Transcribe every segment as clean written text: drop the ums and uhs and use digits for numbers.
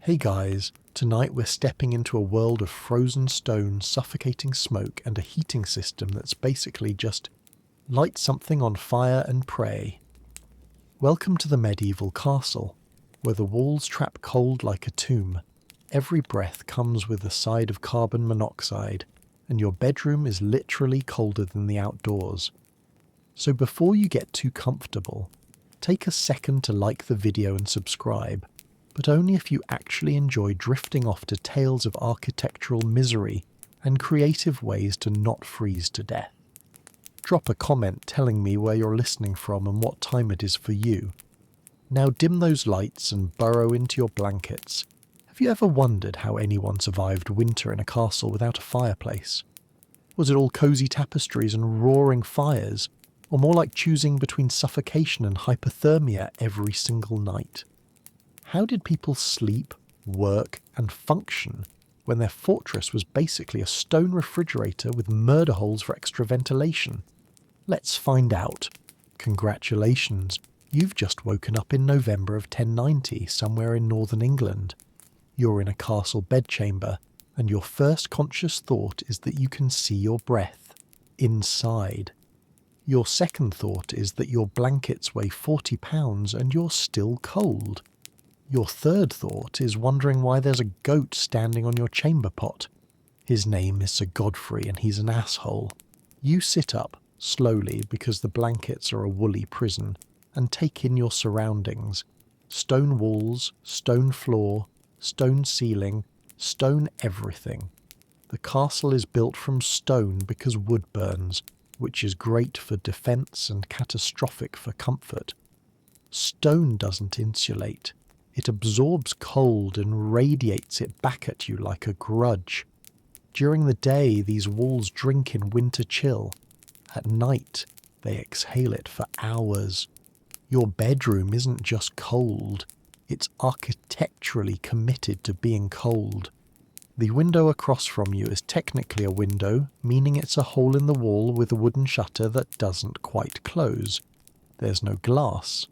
Hey guys, tonight we're stepping into a world of frozen stone, suffocating smoke, and a heating system that's basically just light something on fire and pray. Welcome to the medieval castle, where the walls trap cold like a tomb. Every breath comes with a side of carbon monoxide, and your bedroom is literally colder than the outdoors. So before you get too comfortable, take a second to like the video and subscribe, but only if you actually enjoy drifting off to tales of architectural misery and creative ways to not freeze to death. Drop a comment telling me where you're listening from and what time it is for you. Now dim those lights and burrow into your blankets. Have you ever wondered how anyone survived winter in a castle without a fireplace? Was it all cozy tapestries and roaring fires, or more like choosing between suffocation and hypothermia every single night? How did people sleep, work, and function when their fortress was basically a stone refrigerator with murder holes for extra ventilation? Let's find out. Congratulations, you've just woken up in November of 1090 somewhere in northern England. You're in a castle bedchamber, and your first conscious thought is that you can see your breath inside. Your second thought is that your blankets weigh 40 pounds and you're still cold. Your third thought is wondering why there's a goat standing on your chamber pot. His name is Sir Godfrey and he's an asshole. You sit up, slowly because the blankets are a woolly prison, and take in your surroundings. Stone walls, stone floor, stone ceiling, stone everything. The castle is built from stone because wood burns, which is great for defense and catastrophic for comfort. Stone doesn't insulate. It absorbs cold and radiates it back at you like a grudge. During the day, these walls drink in winter chill. At night, they exhale it for hours. Your bedroom isn't just cold. It's architecturally committed to being cold. The window across from you is technically a window, meaning it's a hole in the wall with a wooden shutter that doesn't quite close. There's no glass.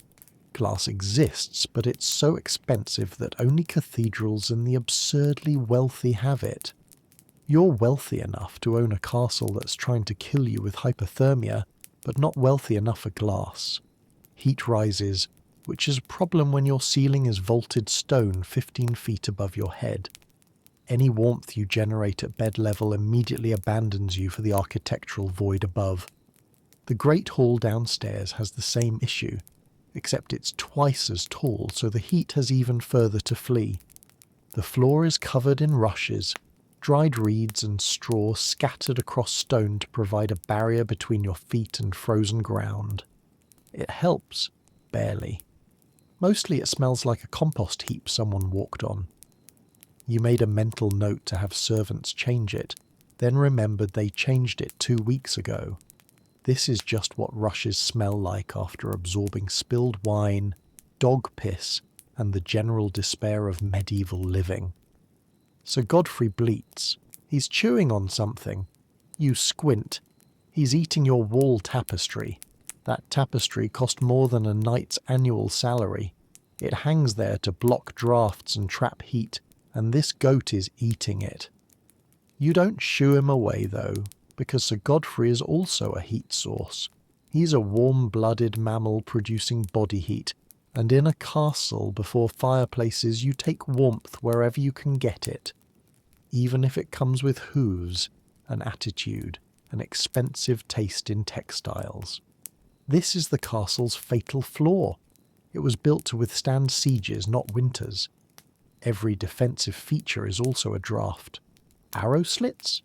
Glass exists, but it's so expensive that only cathedrals and the absurdly wealthy have it. You're wealthy enough to own a castle that's trying to kill you with hypothermia, but not wealthy enough for glass. Heat rises, which is a problem when your ceiling is vaulted stone 15 feet above your head. Any warmth you generate at bed level immediately abandons you for the architectural void above. The Great Hall downstairs has the same issue, except it's twice as tall, so the heat has even further to flee. The floor is covered in rushes, dried reeds and straw scattered across stone to provide a barrier between your feet and frozen ground. It helps, barely. Mostly it smells like a compost heap someone walked on. You made a mental note to have servants change it, then remembered they changed it 2 weeks ago. This is just what rushes smell like after absorbing spilled wine, dog piss, and the general despair of medieval living. Sir Godfrey bleats. He's chewing on something. You squint. He's eating your wall tapestry. That tapestry cost more than a knight's annual salary. It hangs there to block drafts and trap heat, and this goat is eating it. You don't shoo him away, though, because Sir Godfrey is also a heat source. He's a warm-blooded mammal producing body heat, and in a castle before fireplaces you take warmth wherever you can get it, even if it comes with hooves, an attitude, an expensive taste in textiles. This is the castle's fatal flaw. It was built to withstand sieges, not winters. Every defensive feature is also a draft. Arrow slits?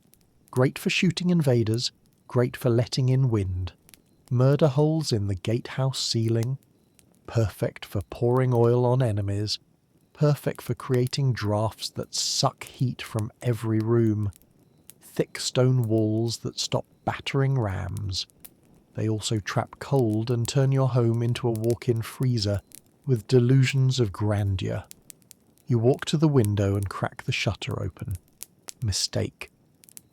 Great for shooting invaders, great for letting in wind. Murder holes in the gatehouse ceiling, perfect for pouring oil on enemies, perfect for creating drafts that suck heat from every room. Thick stone walls that stop battering rams. They also trap cold and turn your home into a walk-in freezer with delusions of grandeur. You walk to the window and crack the shutter open. Mistake.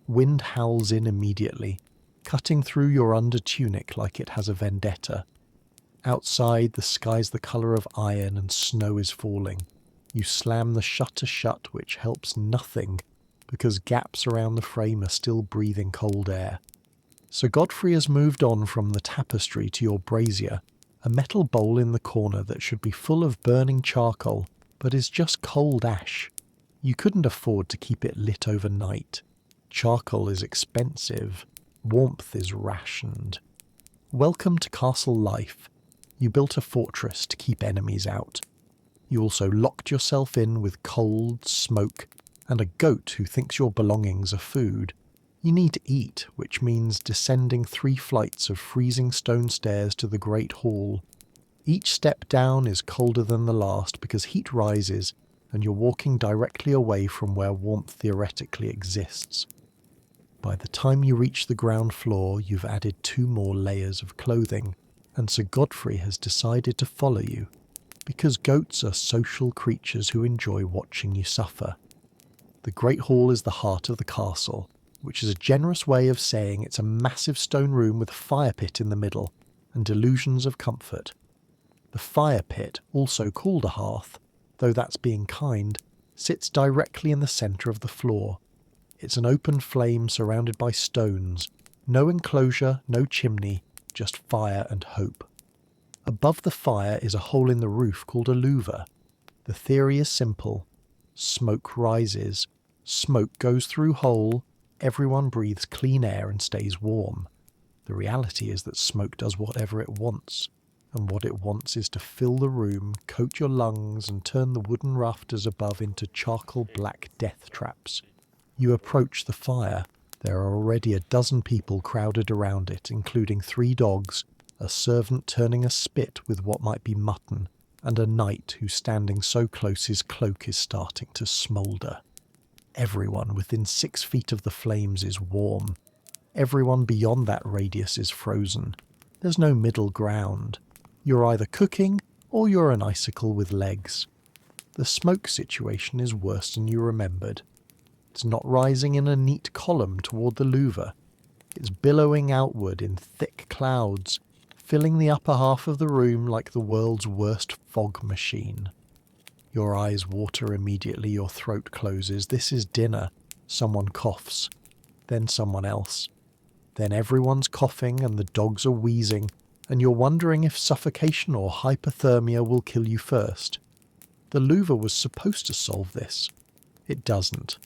Wind howls in immediately, cutting through your under-tunic like it has a vendetta. Outside, the sky's the colour of iron and snow is falling. You slam the shutter shut, which helps nothing, because gaps around the frame are still breathing cold air. Sir Godfrey has moved on from the tapestry to your brazier, a metal bowl in the corner that should be full of burning charcoal, but is just cold ash. You couldn't afford to keep it lit overnight. Charcoal is expensive. Warmth is rationed. Welcome to castle life. You built a fortress to keep enemies out. You also locked yourself in with cold, smoke, and a goat who thinks your belongings are food. You need to eat, which means descending 3 flights of freezing stone stairs to the Great Hall. Each step down is colder than the last because heat rises, and you're walking directly away from where warmth theoretically exists. By the time you reach the ground floor, you've added 2 more layers of clothing, and Sir Godfrey has decided to follow you, because goats are social creatures who enjoy watching you suffer. The Great Hall is the heart of the castle, which is a generous way of saying it's a massive stone room with a fire pit in the middle, and delusions of comfort. The fire pit, also called a hearth, though that's being kind, sits directly in the centre of the floor. It's an open flame surrounded by stones, no enclosure, no chimney, just fire and hope. Above the fire is a hole in the roof called a louver. The theory is simple. Smoke rises. Smoke goes through hole. Everyone breathes clean air and stays warm. The reality is that smoke does whatever it wants, and what it wants is to fill the room, coat your lungs, and turn the wooden rafters above into charcoal black death traps. You approach the fire. There are already a dozen people crowded around it, including 3 dogs, a servant turning a spit with what might be mutton, and a knight who's standing so close his cloak is starting to smoulder. Everyone within 6 feet of the flames is warm. Everyone beyond that radius is frozen. There's no middle ground. You're either cooking or you're an icicle with legs. The smoke situation is worse than you remembered. It's not rising in a neat column toward the louver. It's billowing outward in thick clouds, filling the upper half of the room like the world's worst fog machine. Your eyes water immediately, your throat closes. This is dinner. Someone coughs. Then someone else. Then everyone's coughing and the dogs are wheezing, and you're wondering if suffocation or hypothermia will kill you first. The louver was supposed to solve this. It doesn't.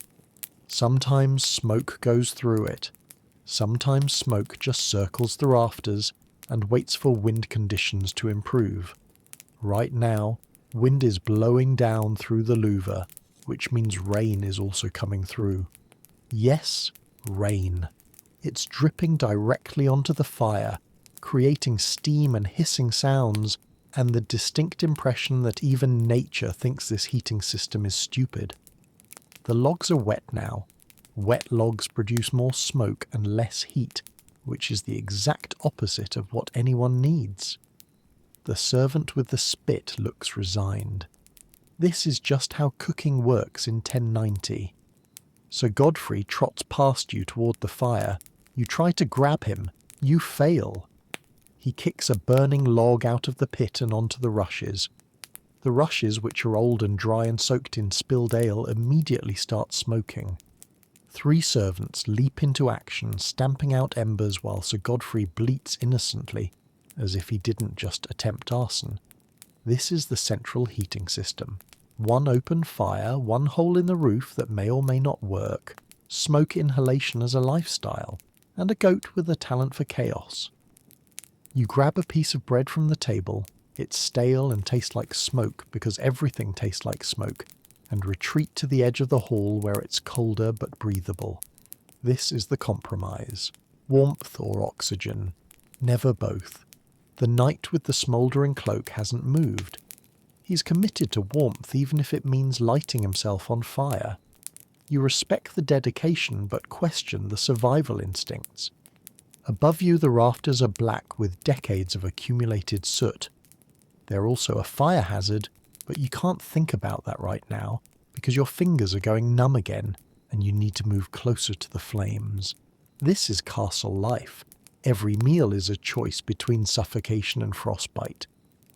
Sometimes smoke goes through it. Sometimes smoke just circles the rafters and waits for wind conditions to improve. Right now, wind is blowing down through the louver, which means rain is also coming through. Yes, rain. It's dripping directly onto the fire, creating steam and hissing sounds, and the distinct impression that even nature thinks this heating system is stupid. The logs are wet now. Wet logs produce more smoke and less heat, which is the exact opposite of what anyone needs. The servant with the spit looks resigned. This is just how cooking works in 1090. Sir Godfrey trots past you toward the fire. You try to grab him. You fail. He kicks a burning log out of the pit and onto the rushes. The rushes, which are old and dry and soaked in spilled ale, immediately start smoking. 3 servants leap into action, stamping out embers while Sir Godfrey bleats innocently, as if he didn't just attempt arson. This is the central heating system. 1 open fire, 1 hole in the roof that may or may not work, smoke inhalation as a lifestyle, and a goat with a talent for chaos. You grab a piece of bread from the table. It's stale and tastes like smoke because everything tastes like smoke, and retreat to the edge of the hall where it's colder but breathable. This is the compromise. Warmth or oxygen. Never both. The knight with the smouldering cloak hasn't moved. He's committed to warmth even if it means lighting himself on fire. You respect the dedication but question the survival instincts. Above you the rafters are black with decades of accumulated soot. They're also a fire hazard, but you can't think about that right now because your fingers are going numb again and you need to move closer to the flames. This is castle life. Every meal is a choice between suffocation and frostbite.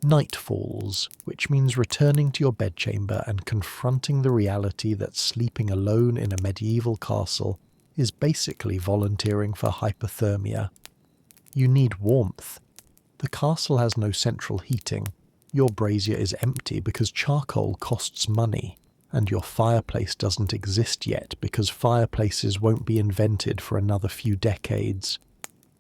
Night falls, which means returning to your bedchamber and confronting the reality that sleeping alone in a medieval castle is basically volunteering for hypothermia. You need warmth. The castle has no central heating. Your brazier is empty because charcoal costs money, and your fireplace doesn't exist yet because fireplaces won't be invented for another few decades.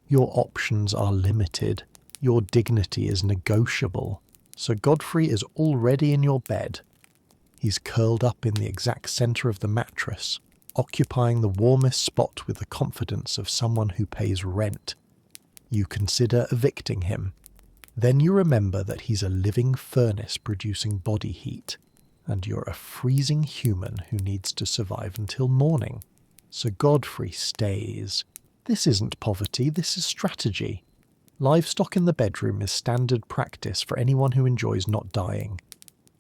Your options are limited. Your dignity is negotiable. So Godfrey is already in your bed. He's curled up in the exact centre of the mattress, occupying the warmest spot with the confidence of someone who pays rent. You consider evicting him. Then you remember that he's a living furnace producing body heat, and you're a freezing human who needs to survive until morning. So Godfrey stays. This isn't poverty, this is strategy. Livestock in the bedroom is standard practice for anyone who enjoys not dying.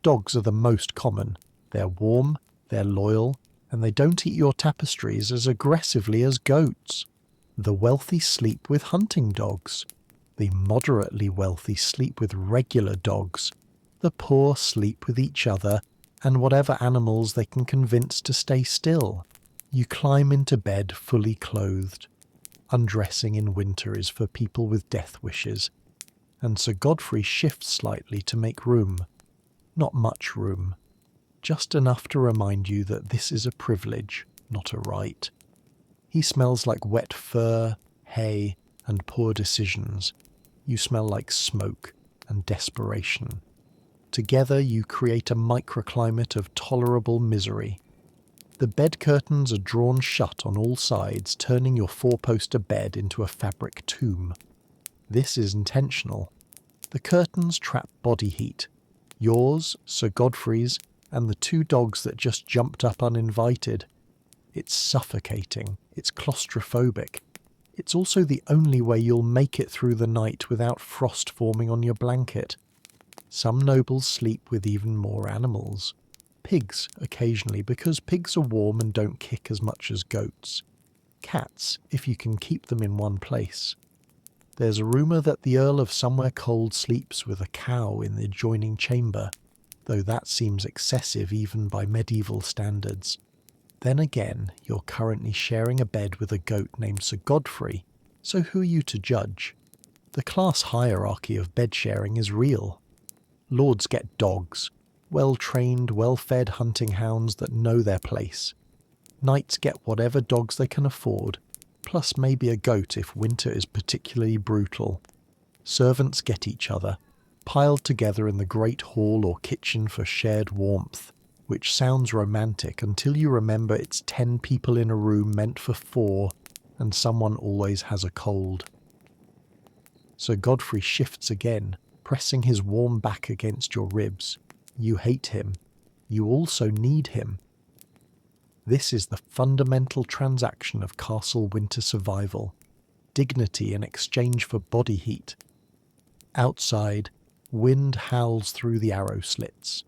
Dogs are the most common. They're warm, they're loyal, and they don't eat your tapestries as aggressively as goats. The wealthy sleep with hunting dogs. The moderately wealthy sleep with regular dogs. The poor sleep with each other and whatever animals they can convince to stay still. You climb into bed fully clothed. Undressing in winter is for people with death wishes, and Sir Godfrey shifts slightly to make room. Not much room. Just enough to remind you that this is a privilege, not a right. He smells like wet fur, hay, and poor decisions. You smell like smoke and desperation. Together you create a microclimate of tolerable misery. The bed curtains are drawn shut on all sides, turning your four-poster bed into a fabric tomb. This is intentional. The curtains trap body heat. Yours, Sir Godfrey's, and the two dogs that just jumped up uninvited. It's suffocating. It's claustrophobic. It's also the only way you'll make it through the night without frost forming on your blanket. Some nobles sleep with even more animals. Pigs, occasionally, because pigs are warm and don't kick as much as goats. Cats, if you can keep them in one place. There's a rumour that the Earl of Somewhere Cold sleeps with a cow in the adjoining chamber, though that seems excessive even by medieval standards. Then again, you're currently sharing a bed with a goat named Sir Godfrey, so who are you to judge? The class hierarchy of bed sharing is real. Lords get dogs, well-trained, well-fed hunting hounds that know their place. Knights get whatever dogs they can afford, plus maybe a goat if winter is particularly brutal. Servants get each other, piled together in the great hall or kitchen for shared warmth, which sounds romantic until you remember it's 10 people in a room meant for 4, and someone always has a cold. So Godfrey shifts again, pressing his warm back against your ribs. You hate him. You also need him. This is the fundamental transaction of castle winter survival. Dignity in exchange for body heat. Outside, wind howls through the arrow slits.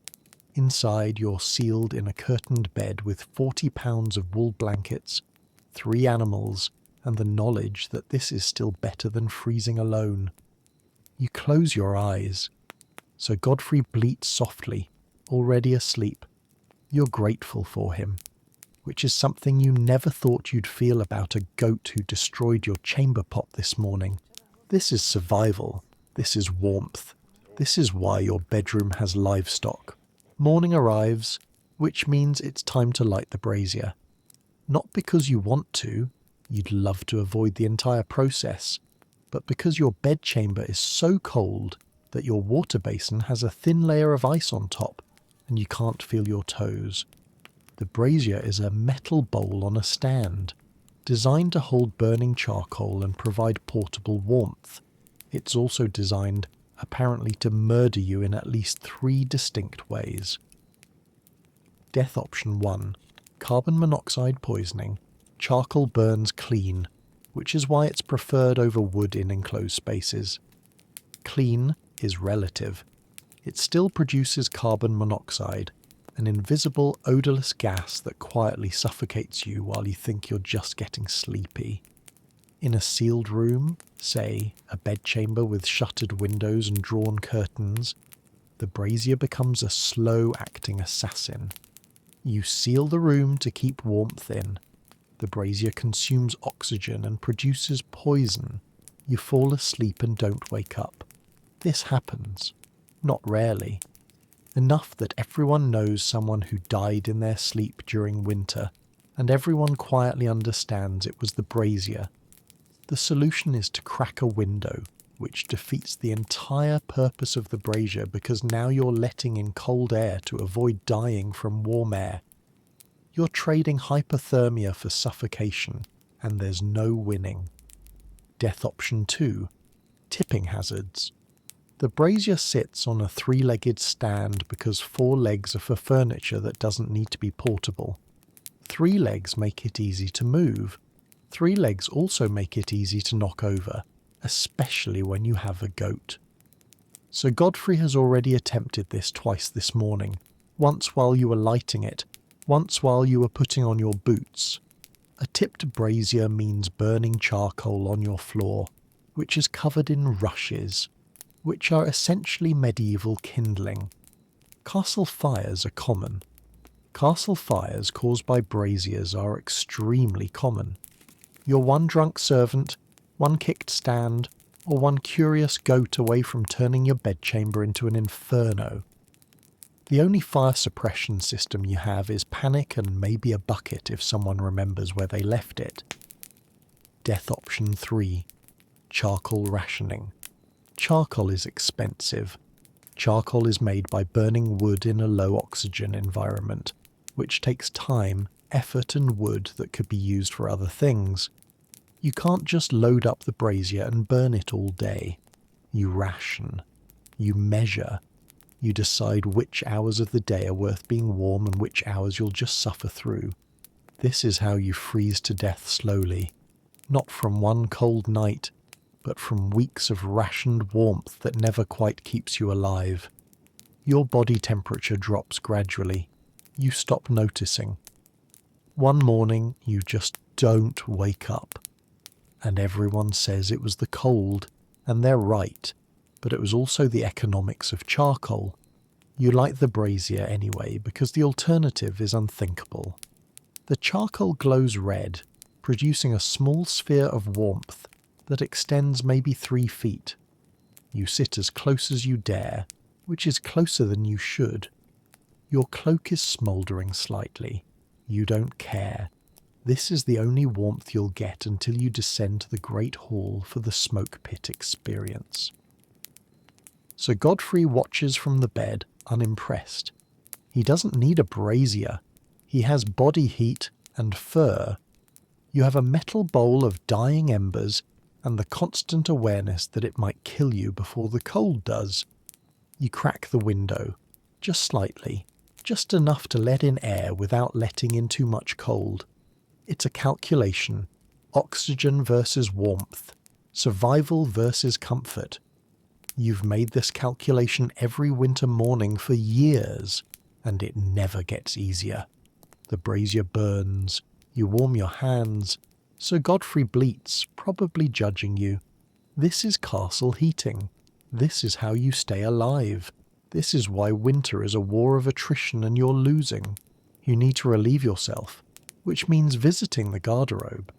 Inside, you're sealed in a curtained bed with 40 pounds of wool blankets, 3 animals, and the knowledge that this is still better than freezing alone. You close your eyes. So Godfrey bleats softly, already asleep. You're grateful for him, which is something you never thought you'd feel about a goat who destroyed your chamber pot this morning. This is survival. This is warmth. This is why your bedroom has livestock. Morning arrives, which means it's time to light the brazier. Not because you want to, you'd love to avoid the entire process, but because your bedchamber is so cold that your water basin has a thin layer of ice on top and you can't feel your toes. The brazier is a metal bowl on a stand, designed to hold burning charcoal and provide portable warmth. It's also designed, apparently, to murder you in at least 3 distinct ways. Death option 1. Carbon monoxide poisoning. Charcoal burns clean, which is why it's preferred over wood in enclosed spaces. Clean is relative. It still produces carbon monoxide, an invisible, odourless gas that quietly suffocates you while you think you're just getting sleepy. In a sealed room, say a bedchamber with shuttered windows and drawn curtains, the brazier becomes a slow-acting assassin. You seal the room to keep warmth in. The brazier consumes oxygen and produces poison. You fall asleep and don't wake up. This happens. Not rarely. Enough that everyone knows someone who died in their sleep during winter, and everyone quietly understands it was the brazier. The solution is to crack a window, which defeats the entire purpose of the brazier because now you're letting in cold air to avoid dying from warm air. You're trading hypothermia for suffocation, and there's no winning. Death option 2. Tipping hazards. The brazier sits on a 3-legged stand because 4 legs are for furniture that doesn't need to be portable. 3 legs make it easy to move. 3 legs also make it easy to knock over, especially when you have a goat. So Godfrey has already attempted this twice this morning, once while you were lighting it, once while you were putting on your boots. A tipped brazier means burning charcoal on your floor, which is covered in rushes, which are essentially medieval kindling. Castle fires are common. Castle fires caused by braziers are extremely common. You're one drunk servant, one kicked stand, or one curious goat away from turning your bedchamber into an inferno. The only fire suppression system you have is panic and maybe a bucket if someone remembers where they left it. Death option 3. Charcoal rationing. Charcoal is expensive. Charcoal is made by burning wood in a low oxygen environment, which takes time, effort and wood that could be used for other things. You can't just load up the brazier and burn it all day. You ration. You measure. You decide which hours of the day are worth being warm and which hours you'll just suffer through. This is how you freeze to death slowly, not from one cold night, but from weeks of rationed warmth that never quite keeps you alive. Your body temperature drops gradually. You stop noticing. One morning, you just don't wake up. And everyone says it was the cold, and they're right. But it was also the economics of charcoal. You light the brazier anyway because the alternative is unthinkable. The charcoal glows red, producing a small sphere of warmth that extends maybe 3 feet. You sit as close as you dare, which is closer than you should. Your cloak is smouldering slightly. You don't care. This is the only warmth you'll get until you descend to the Great Hall for the smoke pit experience. So Godfrey watches from the bed, unimpressed. He doesn't need a brazier. He has body heat and fur. You have a metal bowl of dying embers and the constant awareness that it might kill you before the cold does. You crack the window, just slightly, just enough to let in air without letting in too much cold. It's a calculation. Oxygen versus warmth. Survival versus comfort. You've made this calculation every winter morning for years, and it never gets easier. The brazier burns. You warm your hands. Sir Godfrey bleats, probably judging you. This is castle heating. This is how you stay alive. This is why winter is a war of attrition and you're losing. You need to relieve yourself, which means visiting the garderobe.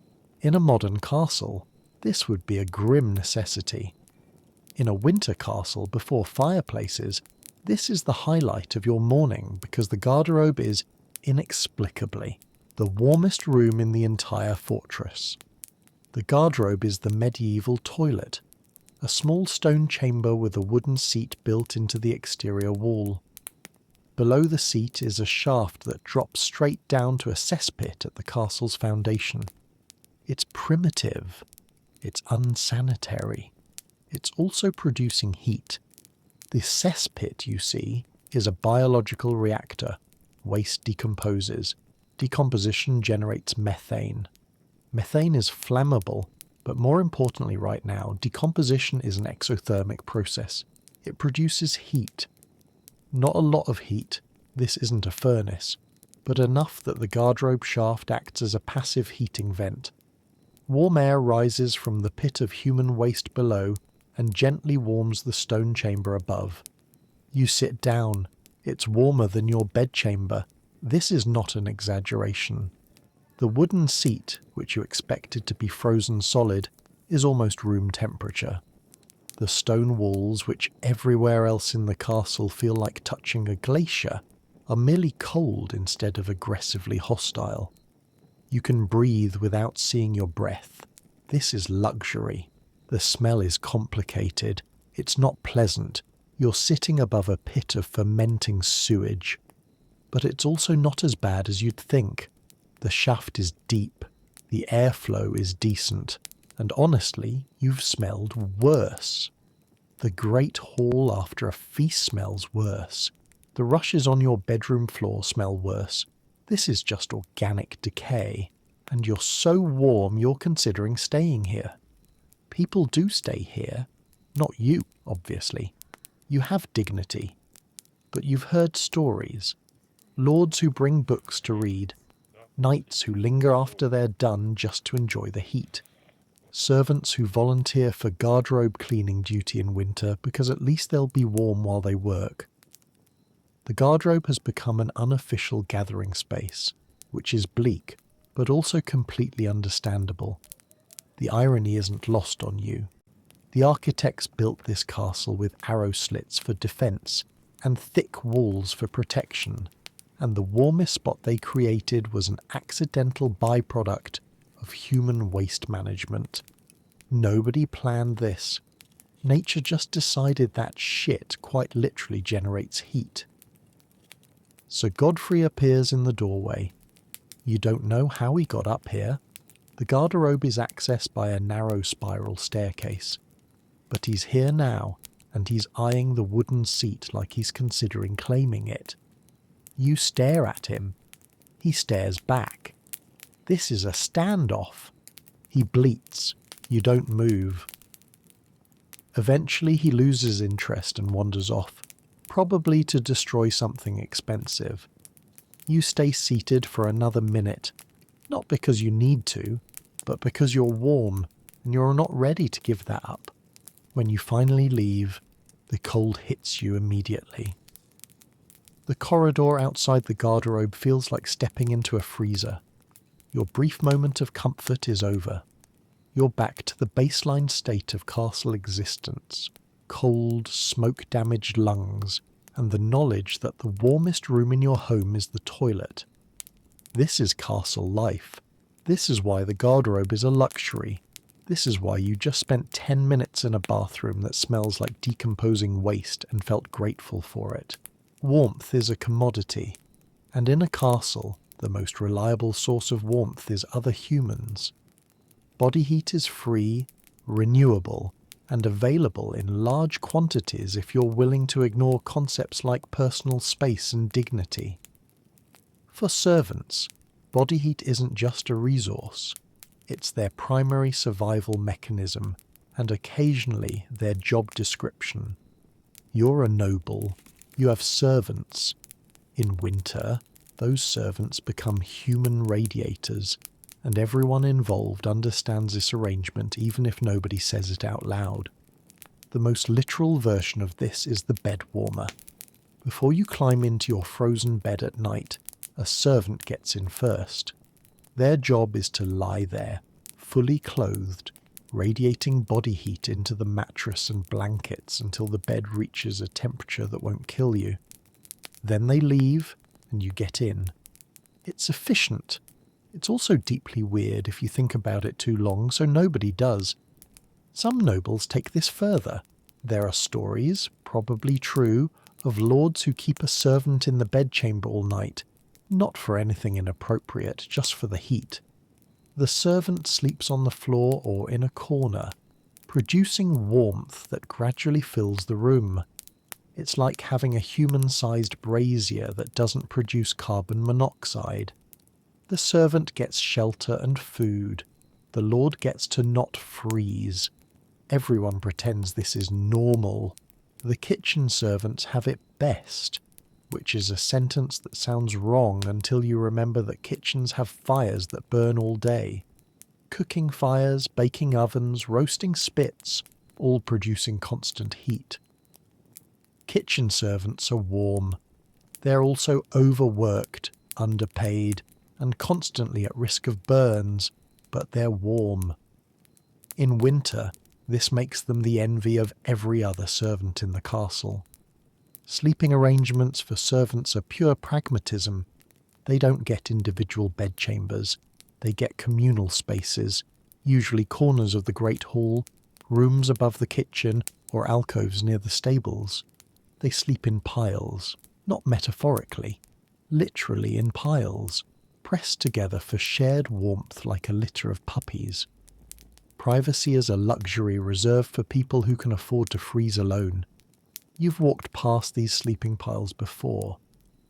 In a modern castle, this would be a grim necessity. In a winter castle before fireplaces, this is the highlight of your morning because the garderobe is, inexplicably, the warmest room in the entire fortress. The garderobe is the medieval toilet, a small stone chamber with a wooden seat built into the exterior wall. Below the seat is a shaft that drops straight down to a cesspit at the castle's foundation. It's primitive. It's unsanitary. It's also producing heat. The cesspit, you see, is a biological reactor. Waste decomposes. Decomposition generates methane. Methane is flammable, but more importantly right now, decomposition is an exothermic process. It produces heat. Not a lot of heat. This isn't a furnace, but enough that the garderobe shaft acts as a passive heating vent. Warm air rises from the pit of human waste below and gently warms the stone chamber above. You sit down. It's warmer than your bedchamber. This is not an exaggeration. The wooden seat, which you expected to be frozen solid, is almost room temperature. The stone walls, which everywhere else in the castle feel like touching a glacier, are merely cold instead of aggressively hostile. You can breathe without seeing your breath. This is luxury. The smell is complicated. It's not pleasant. You're sitting above a pit of fermenting sewage. But it's also not as bad as you'd think. The shaft is deep. The airflow is decent. And honestly, you've smelled worse. The great hall after a feast smells worse. The rushes on your bedroom floor smell worse. This is just organic decay. And you're so warm you're considering staying here. People do stay here. Not you, obviously. You have dignity. But you've heard stories. Lords who bring books to read. Knights who linger after they're done just to enjoy the heat. Servants who volunteer for garderobe cleaning duty in winter because at least they'll be warm while they work. The garderobe has become an unofficial gathering space, which is bleak, but also completely understandable. The irony isn't lost on you. The architects built this castle with arrow slits for defence and thick walls for protection, and the warmest spot they created was an accidental byproduct of human waste management. Nobody planned this. Nature just decided that shit quite literally generates heat. Sir Godfrey appears in the doorway. You don't know how he got up here. The garderobe is accessed by a narrow spiral staircase. But he's here now, and he's eyeing the wooden seat like he's considering claiming it. You stare at him. He stares back. This is a standoff. He bleats. You don't move. Eventually he loses interest and wanders off, probably to destroy something expensive. You stay seated for another minute, not because you need to, but because you're warm and you're not ready to give that up. When you finally leave, the cold hits you immediately. The corridor outside the garderobe feels like stepping into a freezer. Your brief moment of comfort is over. You're back to the baseline state of castle existence, cold, smoke-damaged lungs, and the knowledge that the warmest room in your home is the toilet. This is castle life. This is why the garderobe is a luxury. This is why you just spent 10 minutes in a bathroom that smells like decomposing waste and felt grateful for it. Warmth is a commodity, and in a castle, the most reliable source of warmth is other humans. Body heat is free, renewable, and available in large quantities if you're willing to ignore concepts like personal space and dignity. For servants, body heat isn't just a resource. It's their primary survival mechanism, and occasionally their job description. You're a noble. You have servants. In winter, those servants become human radiators, and everyone involved understands this arrangement even if nobody says it out loud. The most literal version of this is the bed warmer. Before you climb into your frozen bed at night, a servant gets in first. Their job is to lie there, fully clothed, radiating body heat into the mattress and blankets until the bed reaches a temperature that won't kill you. Then they leave, and you get in. It's efficient. It's also deeply weird if you think about it too long, so nobody does. Some nobles take this further. There are stories, probably true, of lords who keep a servant in the bedchamber all night, not for anything inappropriate, just for the heat. The servant sleeps on the floor or in a corner, producing warmth that gradually fills the room. It's like having a human-sized brazier that doesn't produce carbon monoxide. The servant gets shelter and food. The lord gets to not freeze. Everyone pretends this is normal. The kitchen servants have it best, which is a sentence that sounds wrong until you remember that kitchens have fires that burn all day. Cooking fires, baking ovens, roasting spits, all producing constant heat. Kitchen servants are warm. They're also overworked, underpaid, and constantly at risk of burns, but they're warm. In winter, this makes them the envy of every other servant in the castle. Sleeping arrangements for servants are pure pragmatism. They don't get individual bedchambers. They get communal spaces, usually corners of the great hall, rooms above the kitchen, or alcoves near the stables. They sleep in piles, not metaphorically, literally in piles, pressed together for shared warmth like a litter of puppies. Privacy is a luxury reserved for people who can afford to freeze alone. You've walked past these sleeping piles before.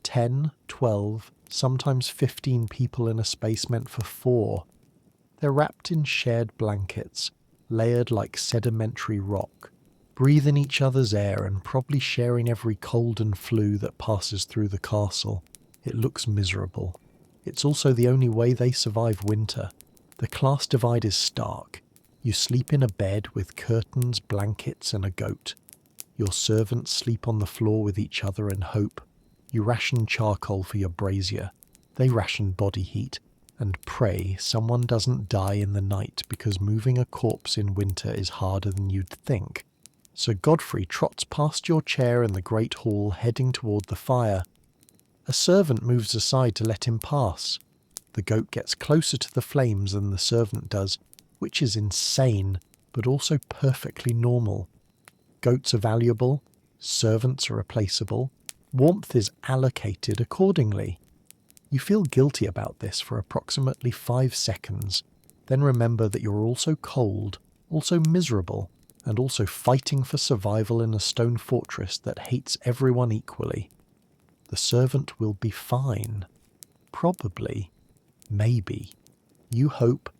10, 12, sometimes 15 people in a space meant for 4. They're wrapped in shared blankets, layered like sedimentary rock, breathing each other's air and probably sharing every cold and flu that passes through the castle. It looks miserable. It's also the only way they survive winter. The class divide is stark. You sleep in a bed with curtains, blankets, and a goat. Your servants sleep on the floor with each other and hope. You ration charcoal for your brazier. They ration body heat, and pray someone doesn't die in the night because moving a corpse in winter is harder than you'd think. Sir Godfrey trots past your chair in the great hall, heading toward the fire. A servant moves aside to let him pass. The goat gets closer to the flames than the servant does, which is insane, but also perfectly normal. Goats are valuable, servants are replaceable, warmth is allocated accordingly. You feel guilty about this for approximately 5 seconds, then remember that you're also cold, also miserable, and also fighting for survival in a stone fortress that hates everyone equally. The servant will be fine. Probably. Maybe. You hope.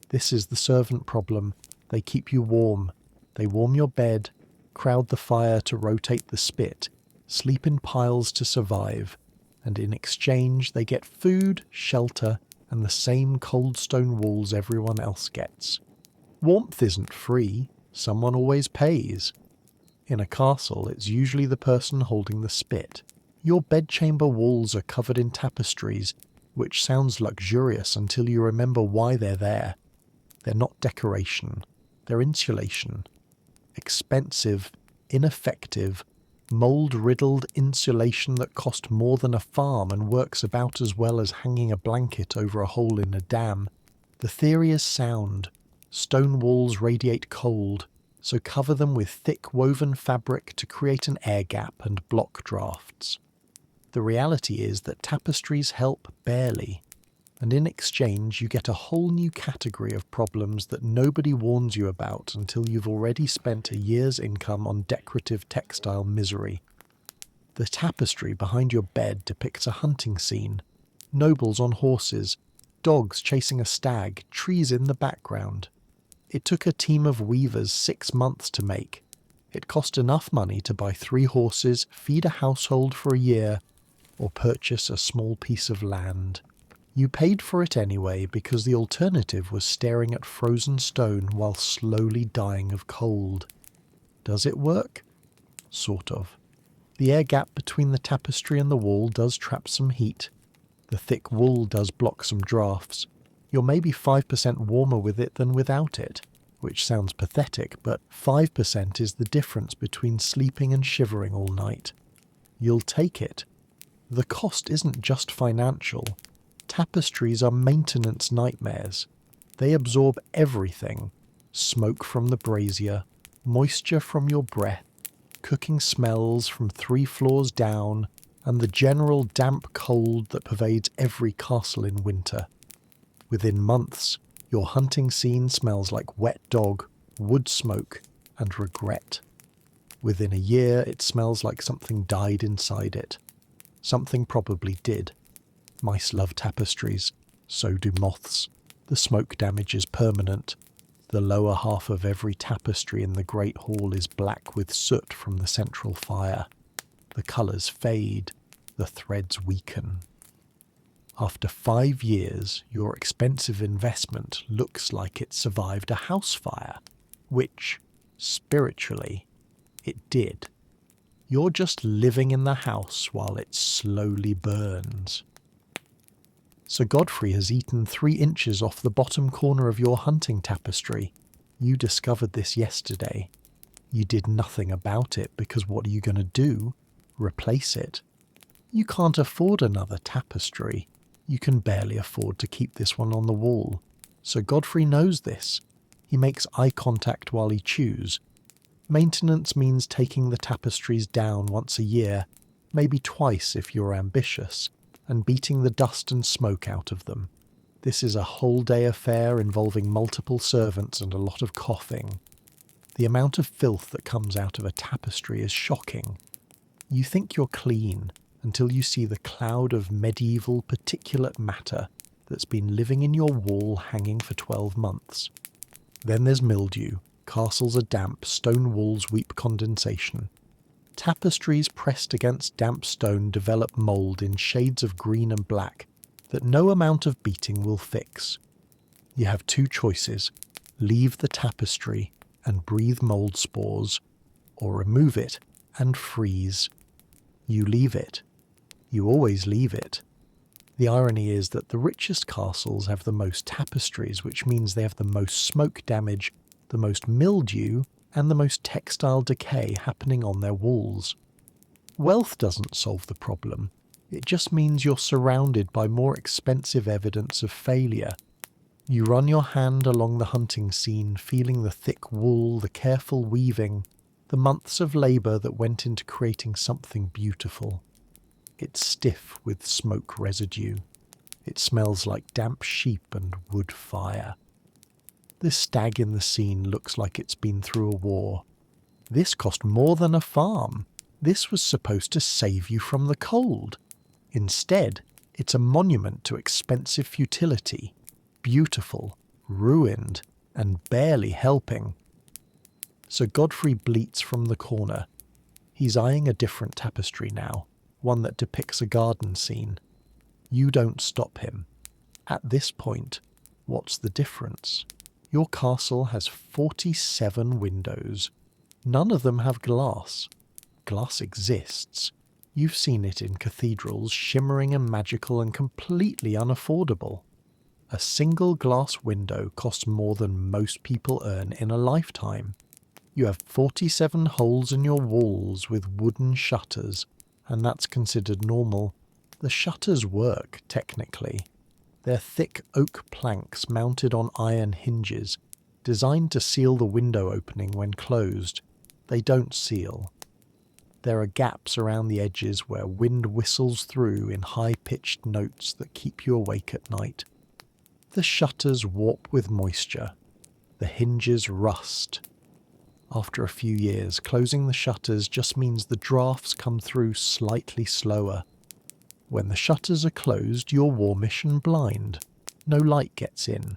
This is the servant problem. They keep you warm. They warm your bed, crowd the fire to rotate the spit, sleep in piles to survive, and in exchange they get food, shelter, and the same cold stone walls everyone else gets. Warmth isn't free. Someone always pays. In a castle, it's usually the person holding the spit. Your bedchamber walls are covered in tapestries, which sounds luxurious until you remember why they're there. They're not decoration. They're insulation. Expensive, ineffective, mold-riddled insulation that cost more than a farm and works about as well as hanging a blanket over a hole in a dam. The theory is sound. Stone walls radiate cold, so cover them with thick woven fabric to create an air gap and block drafts. The reality is that tapestries help barely, and in exchange you get a whole new category of problems that nobody warns you about until you've already spent a year's income on decorative textile misery. The tapestry behind your bed depicts a hunting scene, nobles on horses, dogs chasing a stag, trees in the background. It took a team of weavers 6 months to make. It cost enough money to buy 3 horses, feed a household for a year, or purchase a small piece of land. You paid for it anyway because the alternative was staring at frozen stone while slowly dying of cold. Does it work? Sort of. The air gap between the tapestry and the wall does trap some heat. The thick wool does block some drafts. You're maybe 5% warmer with it than without it, which sounds pathetic, but 5% is the difference between sleeping and shivering all night. You'll take it. The cost isn't just financial. Tapestries are maintenance nightmares. They absorb everything. Smoke from the brazier, moisture from your breath, cooking smells from 3 floors down, and the general damp cold that pervades every castle in winter. Within months, your hunting scene smells like wet dog, wood smoke, and regret. Within a year, it smells like something died inside it. Something probably did. Mice love tapestries. So do moths. The smoke damage is permanent. The lower half of every tapestry in the great hall is black with soot from the central fire. The colours fade. The threads weaken. After 5 years, your expensive investment looks like it survived a house fire, which, spiritually, it did. You're just living in the house while it slowly burns. Sir Godfrey has eaten 3 inches off the bottom corner of your hunting tapestry. You discovered this yesterday. You did nothing about it because what are you going to do? Replace it? You can't afford another tapestry. You can barely afford to keep this one on the wall. Sir Godfrey knows this. He makes eye contact while he chews. Maintenance means taking the tapestries down once a year, maybe twice if you're ambitious, and beating the dust and smoke out of them. This is a whole-day affair involving multiple servants and a lot of coughing. The amount of filth that comes out of a tapestry is shocking. You think you're clean until you see the cloud of medieval particulate matter that's been living in your wall hanging for 12 months. Then there's mildew. Castles are damp, stone walls weep condensation. Tapestries pressed against damp stone develop mould in shades of green and black that no amount of beating will fix. You have 2 choices: leave the tapestry and breathe mould spores, or remove it and freeze. You leave it. You always leave it. The irony is that the richest castles have the most tapestries, which means they have the most smoke damage, the most mildew, and the most textile decay happening on their walls. Wealth doesn't solve the problem. It just means you're surrounded by more expensive evidence of failure. You run your hand along the hunting scene, feeling the thick wool, the careful weaving, the months of labour that went into creating something beautiful. It's stiff with smoke residue. It smells like damp sheep and wood fire. This stag in the scene looks like it's been through a war. This cost more than a farm. This was supposed to save you from the cold. Instead, it's a monument to expensive futility. Beautiful, ruined, and barely helping. Sir Godfrey bleats from the corner. He's eyeing a different tapestry now, one that depicts a garden scene. You don't stop him. At this point, what's the difference? Your castle has 47 windows. None of them have glass. Glass exists. You've seen it in cathedrals, shimmering and magical and completely unaffordable. A single glass window costs more than most people earn in a lifetime. You have 47 holes in your walls with wooden shutters, and that's considered normal. The shutters work, technically. They're thick oak planks mounted on iron hinges, designed to seal the window opening when closed. They don't seal. There are gaps around the edges where wind whistles through in high-pitched notes that keep you awake at night. The shutters warp with moisture. The hinges rust. After a few years, closing the shutters just means the drafts come through slightly slower. When the shutters are closed, you're warmish and blind. No light gets in.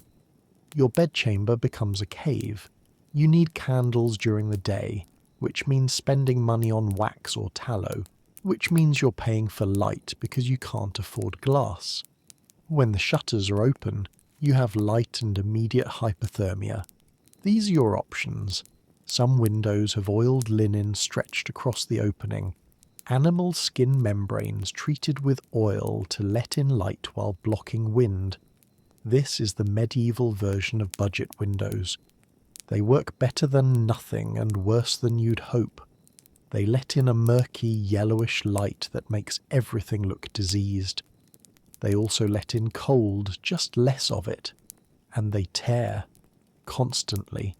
Your bedchamber becomes a cave. You need candles during the day, which means spending money on wax or tallow, which means you're paying for light because you can't afford glass. When the shutters are open, you have light and immediate hypothermia. These are your options. Some windows have oiled linen stretched across the opening, animal skin membranes treated with oil to let in light while blocking wind. This is the medieval version of budget windows. They work better than nothing and worse than you'd hope. They let in a murky, yellowish light that makes everything look diseased. They also let in cold, just less of it. And they tear. Constantly.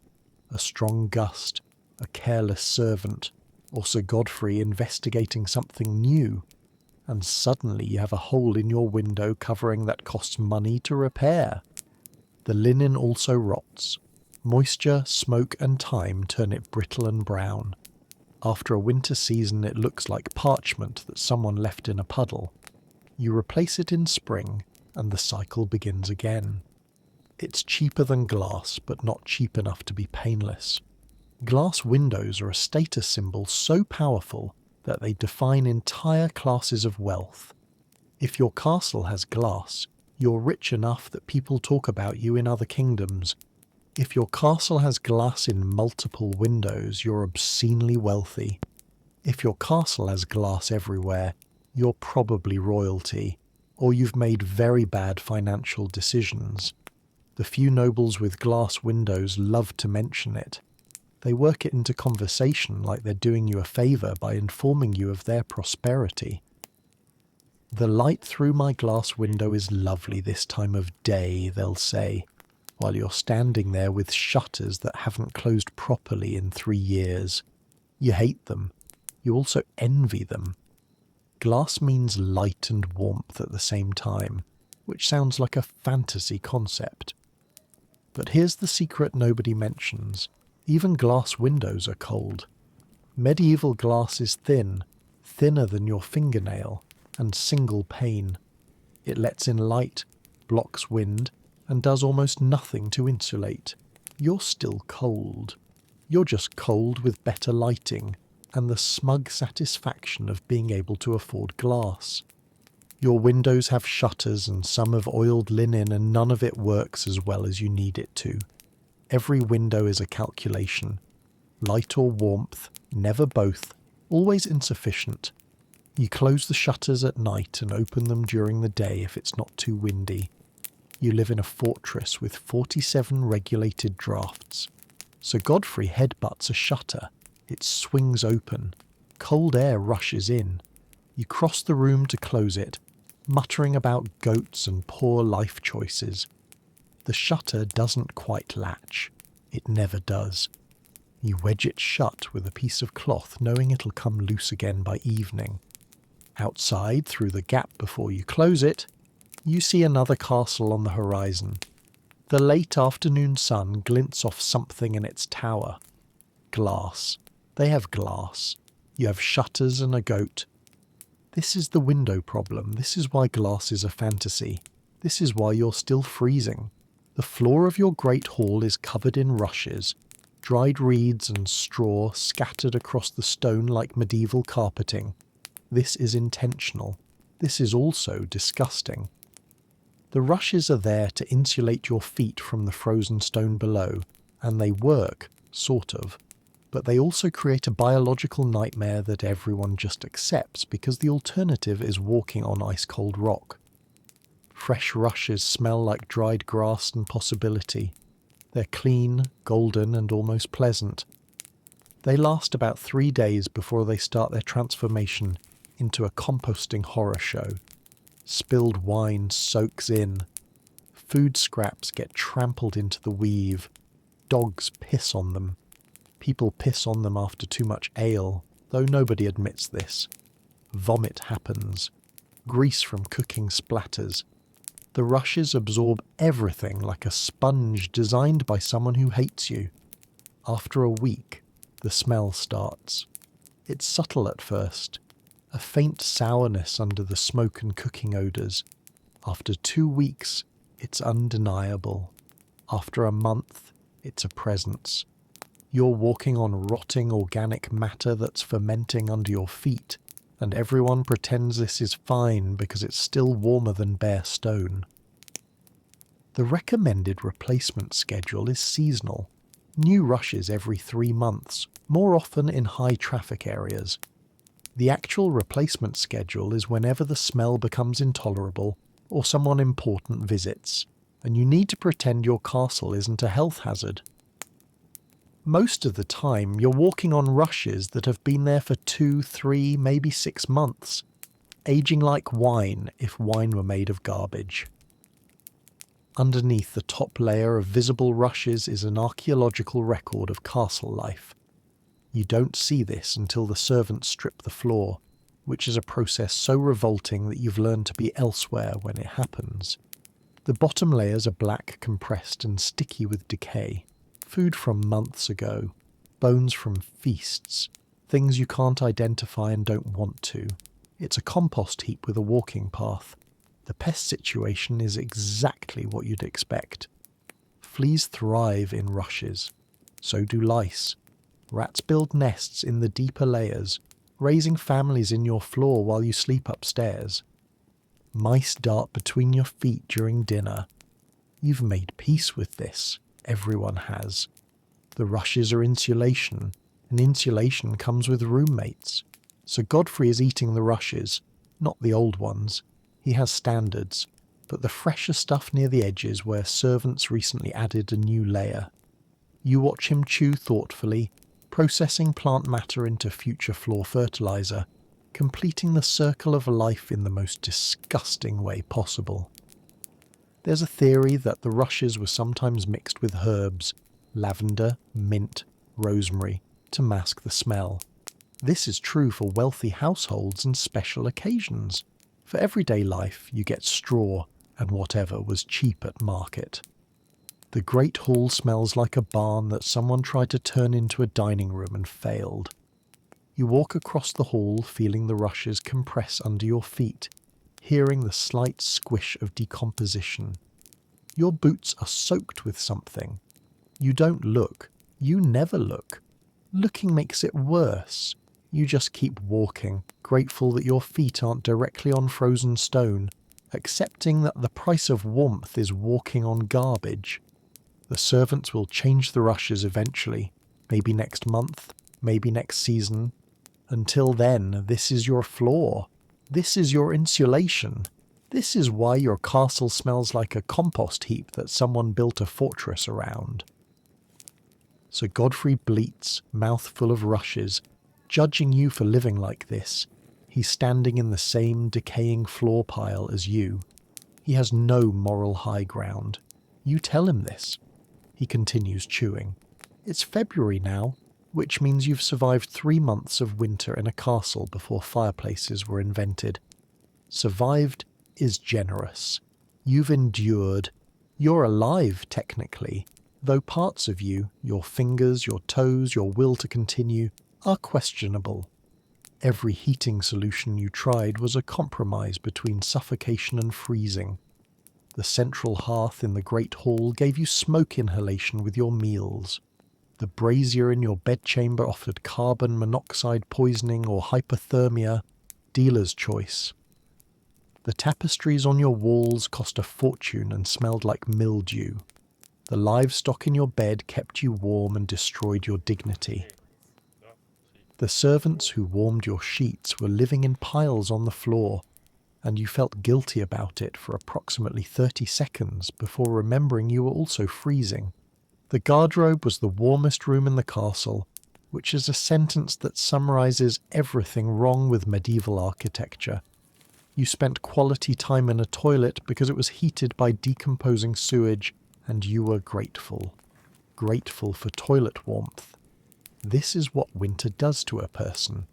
A strong gust, a careless servant, or Sir Godfrey investigating something new, and suddenly you have a hole in your window covering that costs money to repair. The linen also rots. Moisture, smoke, and time turn it brittle and brown. After a winter season, it looks like parchment that someone left in a puddle. You replace it in spring, and the cycle begins again. It's cheaper than glass, but not cheap enough to be painless. Glass windows are a status symbol so powerful that they define entire classes of wealth. If your castle has glass, you're rich enough that people talk about you in other kingdoms. If your castle has glass in multiple windows, you're obscenely wealthy. If your castle has glass everywhere, you're probably royalty, or you've made very bad financial decisions. The few nobles with glass windows love to mention it. They work it into conversation like they're doing you a favour by informing you of their prosperity. "The light through my glass window is lovely this time of day," they'll say, while you're standing there with shutters that haven't closed properly in 3 years. You hate them. You also envy them. Glass means light and warmth at the same time, which sounds like a fantasy concept. But here's the secret nobody mentions. Even glass windows are cold. Medieval glass is thin, thinner than your fingernail, and single pane. It lets in light, blocks wind, and does almost nothing to insulate. You're still cold. You're just cold with better lighting and the smug satisfaction of being able to afford glass. Your windows have shutters and some have oiled linen, and none of it works as well as you need it to. Every window is a calculation. Light or warmth, never both, always insufficient. You close the shutters at night and open them during the day if it's not too windy. You live in a fortress with 47 regulated drafts. Sir Godfrey headbutts a shutter. It swings open. Cold air rushes in. You cross the room to close it, muttering about goats and poor life choices. The shutter doesn't quite latch. It never does. You wedge it shut with a piece of cloth, knowing it'll come loose again by evening. Outside, through the gap before you close it, you see another castle on the horizon. The late afternoon sun glints off something in its tower. Glass. They have glass. You have shutters and a goat. This is the window problem. This is why glass is a fantasy. This is why you're still freezing. The floor of your great hall is covered in rushes, dried reeds and straw scattered across the stone like medieval carpeting. This is intentional. This is also disgusting. The rushes are there to insulate your feet from the frozen stone below, and they work, sort of. But they also create a biological nightmare that everyone just accepts because the alternative is walking on ice-cold rock. Fresh rushes smell like dried grass and possibility. They're clean, golden, and almost pleasant. They last about 3 days before they start their transformation into a composting horror show. Spilled wine soaks in. Food scraps get trampled into the weave. Dogs piss on them. People piss on them after too much ale, though nobody admits this. Vomit happens. Grease from cooking splatters. The rushes absorb everything like a sponge designed by someone who hates you. After a week, the smell starts. It's subtle at first. A faint sourness under the smoke and cooking odours. After 2 weeks, it's undeniable. After a month, it's a presence. You're walking on rotting organic matter that's fermenting under your feet, and everyone pretends this is fine because it's still warmer than bare stone. The recommended replacement schedule is seasonal. New rushes every 3 months, more often in high traffic areas. The actual replacement schedule is whenever the smell becomes intolerable or someone important visits, and you need to pretend your castle isn't a health hazard. Most of the time, you're walking on rushes that have been there for 2, 3, maybe 6 months, aging like wine if wine were made of garbage. Underneath the top layer of visible rushes is an archaeological record of castle life. You don't see this until the servants strip the floor, which is a process so revolting that you've learned to be elsewhere when it happens. The bottom layers are black, compressed, and sticky with decay. Food from months ago, bones from feasts, things you can't identify and don't want to. It's a compost heap with a walking path. The pest situation is exactly what you'd expect. Fleas thrive in rushes. So do lice. Rats build nests in the deeper layers, raising families in your floor while you sleep upstairs. Mice dart between your feet during dinner. You've made peace with this. Everyone has. The rushes are insulation, and insulation comes with roommates. So Godfrey is eating the rushes, not the old ones. He has standards, but the fresher stuff near the edges where servants recently added a new layer. You watch him chew thoughtfully, processing plant matter into future floor fertilizer, completing the circle of life in the most disgusting way possible. There's a theory that the rushes were sometimes mixed with herbs, lavender, mint, rosemary, to mask the smell. This is true for wealthy households and special occasions. For everyday life, you get straw and whatever was cheap at market. The great hall smells like a barn that someone tried to turn into a dining room and failed. You walk across the hall feeling the rushes compress under your feet, hearing the slight squish of decomposition. Your boots are soaked with something. You don't look. You never look. Looking makes it worse. You just keep walking, grateful that your feet aren't directly on frozen stone, accepting that the price of warmth is walking on garbage. The servants will change the rushes eventually, maybe next month, maybe next season. Until then, this is your floor. This is your insulation. This is why your castle smells like a compost heap that someone built a fortress around. So Godfrey bleats, mouth full of rushes, judging you for living like this. He's standing in the same decaying floor pile as you. He has no moral high ground. You tell him this. He continues chewing. It's February now, which means you've survived 3 months of winter in a castle before fireplaces were invented. Survived is generous. You've endured. You're alive, technically, though parts of you, your fingers, your toes, your will to continue, are questionable. Every heating solution you tried was a compromise between suffocation and freezing. The central hearth in the great hall gave you smoke inhalation with your meals. The brazier in your bedchamber offered carbon monoxide poisoning or hypothermia, dealer's choice. The tapestries on your walls cost a fortune and smelled like mildew. The livestock in your bed kept you warm and destroyed your dignity. The servants who warmed your sheets were living in piles on the floor, and you felt guilty about it for approximately 30 seconds before remembering you were also freezing. The garderobe was the warmest room in the castle, which is a sentence that summarizes everything wrong with medieval architecture. You spent quality time in a toilet because it was heated by decomposing sewage, and you were grateful. Grateful for toilet warmth. This is what winter does to a person.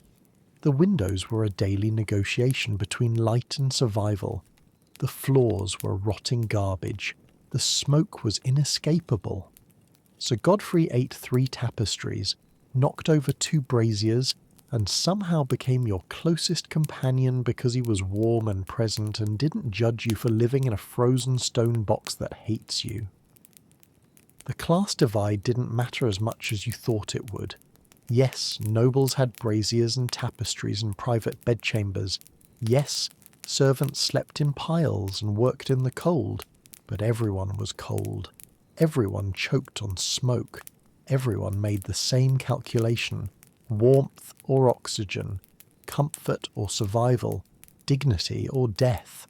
The windows were a daily negotiation between light and survival. The floors were rotting garbage. The smoke was inescapable. So Godfrey ate 3 tapestries, knocked over 2 braziers, and somehow became your closest companion because he was warm and present and didn't judge you for living in a frozen stone box that hates you. The class divide didn't matter as much as you thought it would. Yes, nobles had braziers and tapestries and private bedchambers. Yes, servants slept in piles and worked in the cold, but everyone was cold. Everyone choked on smoke. Everyone made the same calculation. Warmth or oxygen, comfort or survival, dignity or death.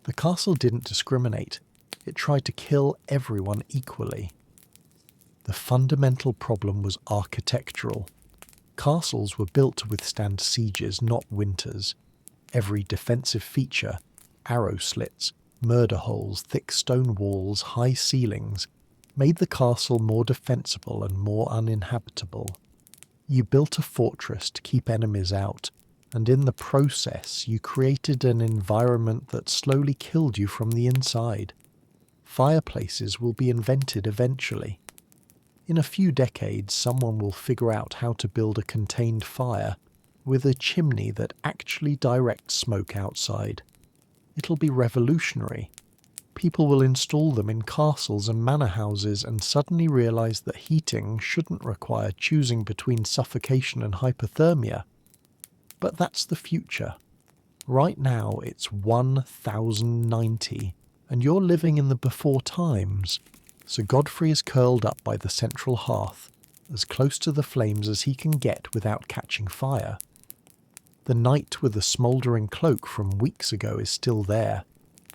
The castle didn't discriminate. It tried to kill everyone equally. The fundamental problem was architectural. Castles were built to withstand sieges, not winters. Every defensive feature, arrow slits, murder holes, thick stone walls, high ceilings, made the castle more defensible and more uninhabitable. You built a fortress to keep enemies out, and in the process you created an environment that slowly killed you from the inside. Fireplaces will be invented eventually. In a few decades, someone will figure out how to build a contained fire with a chimney that actually directs smoke outside. It'll be revolutionary. People will install them in castles and manor houses and suddenly realize that heating shouldn't require choosing between suffocation and hypothermia. But that's the future. Right now it's 1090, and you're living in the before times, so Godfrey is curled up by the central hearth, as close to the flames as he can get without catching fire. The knight with the smouldering cloak from weeks ago is still there,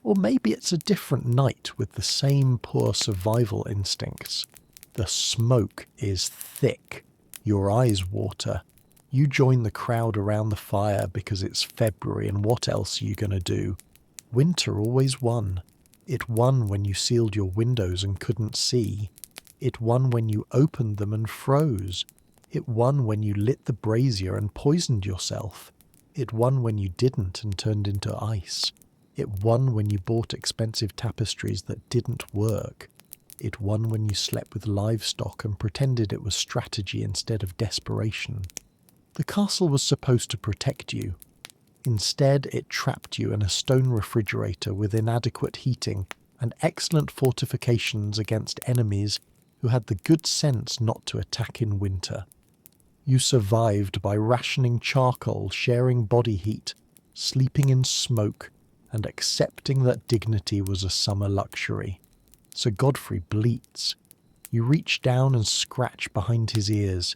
or maybe it's a different knight with the same poor survival instincts. The smoke is thick. Your eyes water. You join the crowd around the fire because it's February and what else are you going to do? Winter always won. It won when you sealed your windows and couldn't see. It won when you opened them and froze. It won when you lit the brazier and poisoned yourself. It won when you didn't and turned into ice. It won when you bought expensive tapestries that didn't work. It won when you slept with livestock and pretended it was strategy instead of desperation. The castle was supposed to protect you. Instead, it trapped you in a stone refrigerator with inadequate heating and excellent fortifications against enemies who had the good sense not to attack in winter. You survived by rationing charcoal, sharing body heat, sleeping in smoke, and accepting that dignity was a summer luxury. So Godfrey bleats. You reach down and scratch behind his ears.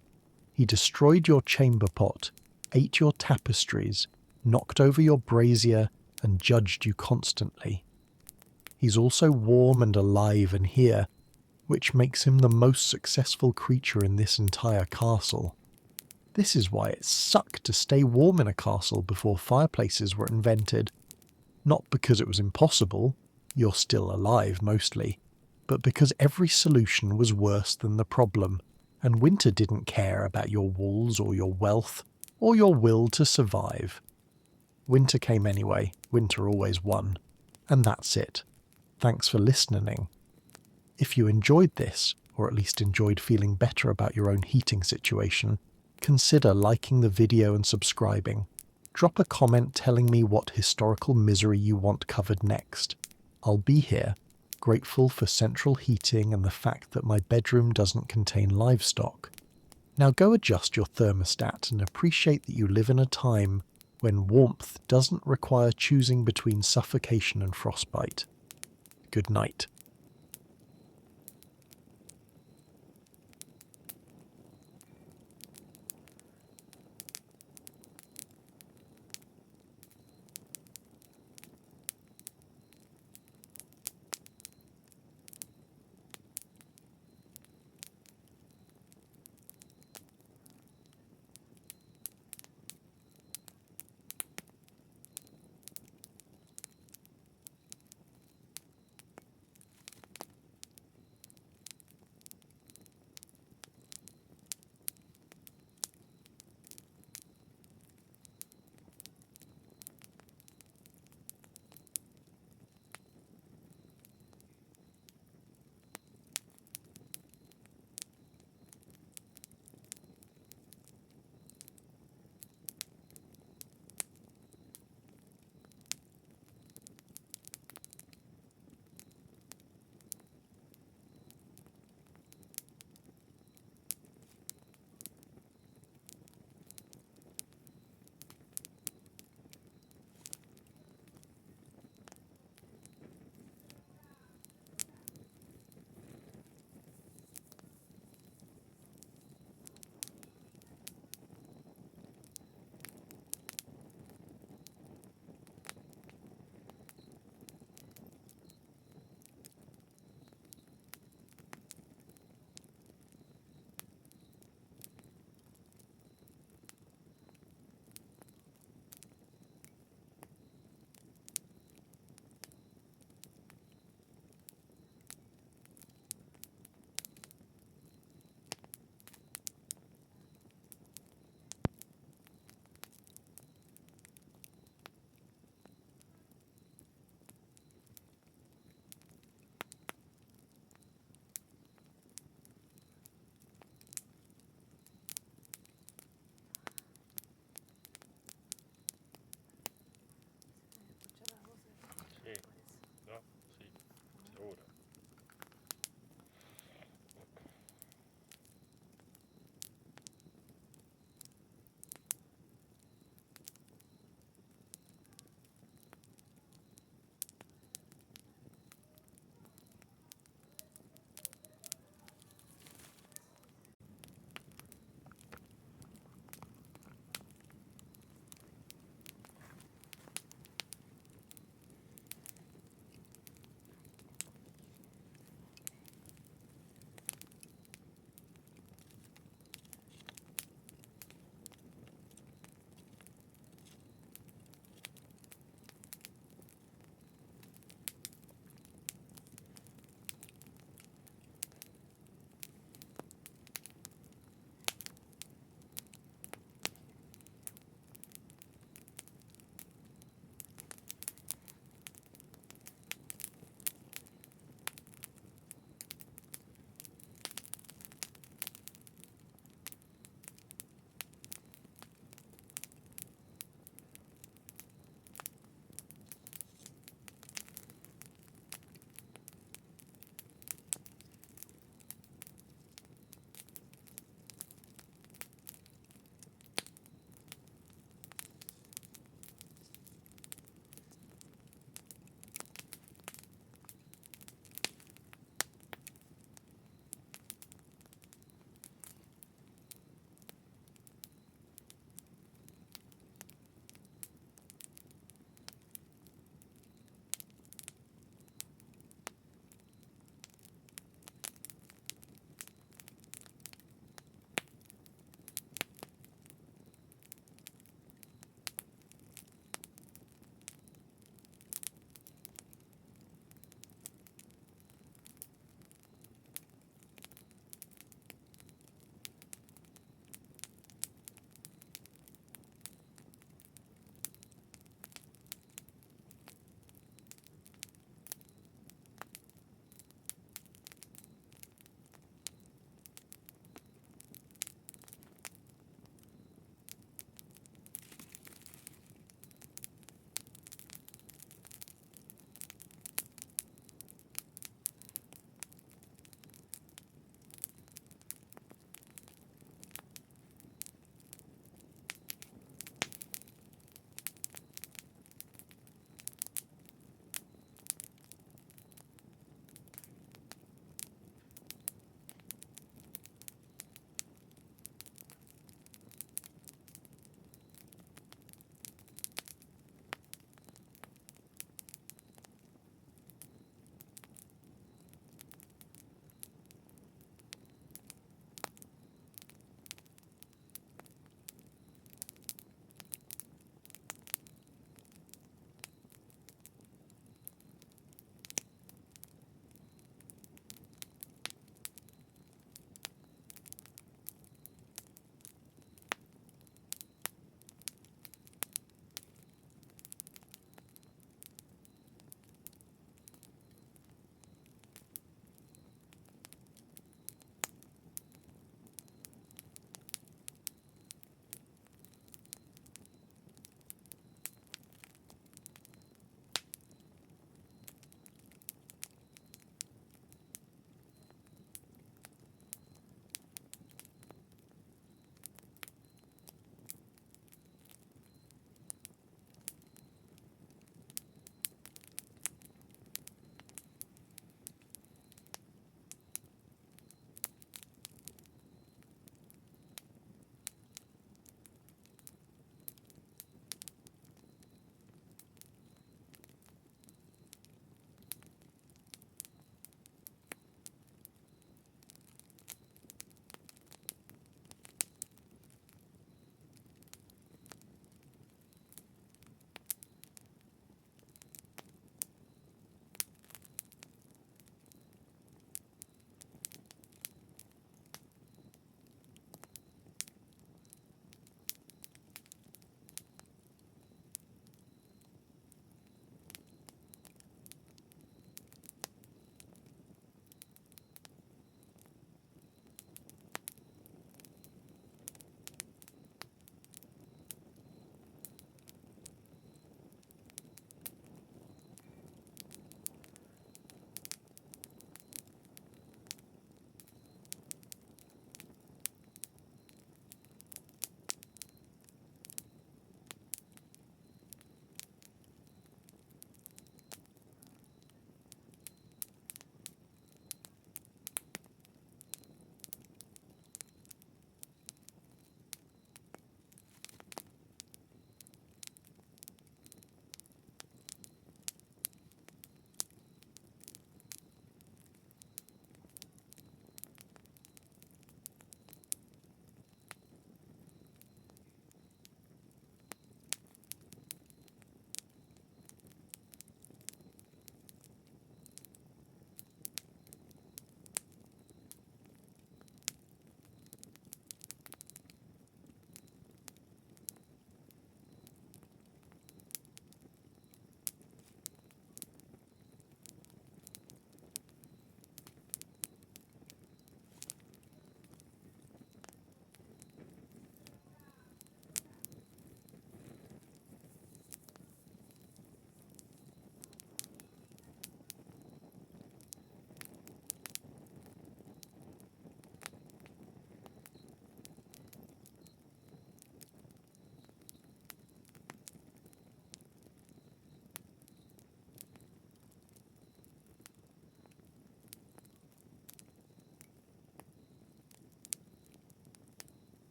He destroyed your chamber pot, ate your tapestries, knocked over your brazier, and judged you constantly. He's also warm and alive and here, which makes him the most successful creature in this entire castle. This is why it sucked to stay warm in a castle before fireplaces were invented. Not because it was impossible, you're still alive mostly, but because every solution was worse than the problem, and winter didn't care about your walls or your wealth, or your will to survive. Winter came anyway, winter always won. And that's it. Thanks for listening. If you enjoyed this, or at least enjoyed feeling better about your own heating situation, consider liking the video and subscribing. Drop a comment telling me what historical misery you want covered next. I'll be here, grateful for central heating and the fact that my bedroom doesn't contain livestock. Now go adjust your thermostat and appreciate that you live in a time when warmth doesn't require choosing between suffocation and frostbite. Good night.